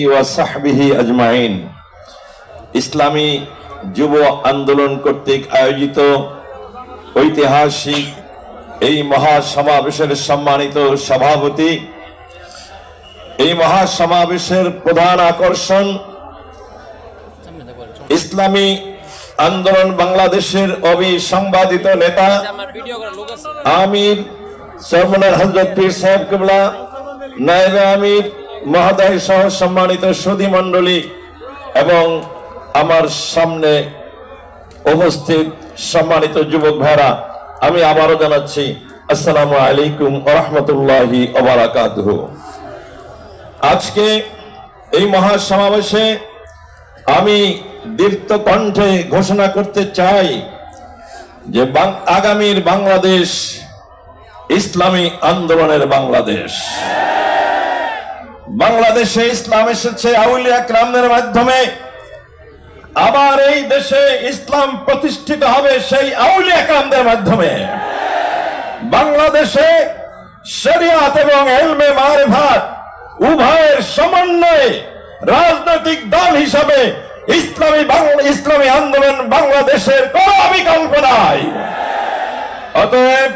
ওয়া সাহবিহি আজমাইন। ইসলামী যুব আন্দোলন কর্তৃক আয়োজিত ঐতিহাসিক এই মহাসমাবেশের সম্মানিত সভাপতি, এই মহাসমাবেশের প্রধান আকর্ষণ ইসলামী আন্দোলন বাংলাদেশের অবিসংবাদিত নেতা আমির সরমনার হযরত পীর সাহেব কিবলা, নায়েবে আমির মহোদয় সহ সম্মানিত সুধী মণ্ডলী এবং আমার সামনে উপস্থিত সম্মানিত যুবক ভাইরা, আমি আবারও জানাচ্ছি আসসালামু আলাইকুম ওয়া রাহমাতুল্লাহি ওয়া বারাকাতুহু। আজকে এই মহাসমাবেশে আমি দীপ্ত কণ্ঠে ঘোষণা করতে চাই যে আগামীর বাংলাদেশ ইসলামী আন্দোলনের বাংলাদেশ। বাংলাদেশে ইসলাম এসেছে আউলিয়া কেরামদের মাধ্যমে, আবার এই দেশে ইসলাম প্রতিষ্ঠিত হবে সেই আউলিয়া কেরামদের মাধ্যমে। বাংলাদেশে শরিয়াত এবং ইলমে মারিফাত উভয়ের সমন্বয়ে রাজনৈতিক দল হিসাবে ইসলামী আন্দোলন বাংলাদেশের কোনো বিকল্প নাই। অতএব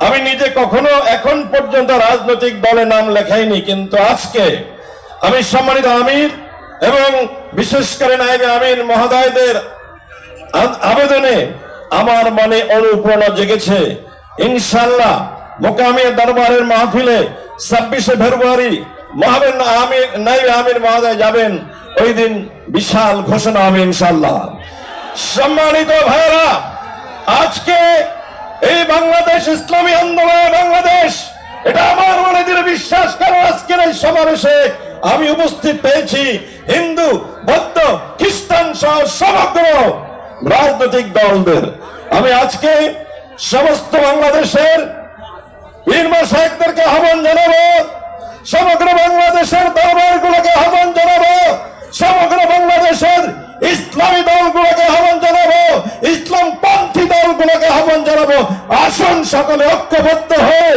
আমি নিজে কখনো এখন পর্যন্ত রাজনৈতিক দলে নাম লেখাইনি, কিন্তু আজকে আমি সম্মানিত আমির এবং বিশেষ করে নায়েবে আমির মহোদয়দের আবেদনে আমার মনে অনুপ্রেরণা জেগেছে। ইনশাআল্লাহ মোকামিয়া দরবারের মাহফিলে 26শে ফেব্রুয়ারি নায়েবে আমির মহোদয় যাবেন, ওই দিন বিশাল ঘোষণা হবে ইনশাআল্লাহ। সম্মানিত ভাইরা, আজকে এই বাংলাদেশ ইসলামী আন্দোলনের বাংলাদেশ, এটা আমার মনে দৃঢ় বিশ্বাস। কারণ আজকের এই সমাবেশে আমি উপস্থিত পেয়েছি হিন্দু, বৌদ্ধ, খ্রিস্টান সহ সমগ্র রাজনৈতিক দলদের। আমি আজকে সমস্ত বাংলাদেশের পীর মাশায়েখদেরকে আহ্বান জানাবো, সমগ্র বাংলাদেশের দরবারগুলোকে আহ্বান জানাবো, সমগ্র বাংলাদেশের ইসলামী দলগুলোকে আহ্বান জানাবো, ইসলামপন্থী দলগুলোকে আহ্বান জানাবো, আসুন সকলে ঐক্যবদ্ধ হয়ে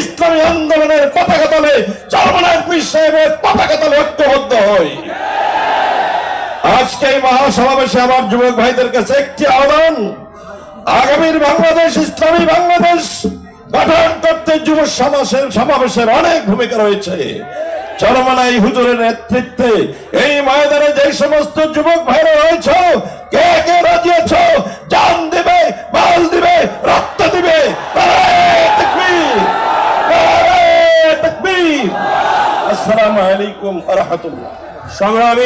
ইসলামী আন্দোলনের পতাকা তলে, চরমনার পীর সাহেবের পতাকা তলে ঐক্যবদ্ধ হই। আজকে এই মহাসমাবেশে আমার যুবক ভাইদের কাছে একটি আহ্বান, আগামীর বাংলাদেশ ইসলামী বাংলাদেশ গঠন করতে যুব সমাবেশের অনেক ভূমিকা রয়েছে। চরমনাই হুজুরের নেতৃত্বে এই ময়দানে যে সমস্ত যুবক ভাইরা রয়েছে, কে কে রাজি আছো জান দিবে, মাল দিবে, রক্ত দিবে? তাকবীর! আসসালামু আলাইকুম ওয়া রাহমাতুল্লাহ। সংগ্রামী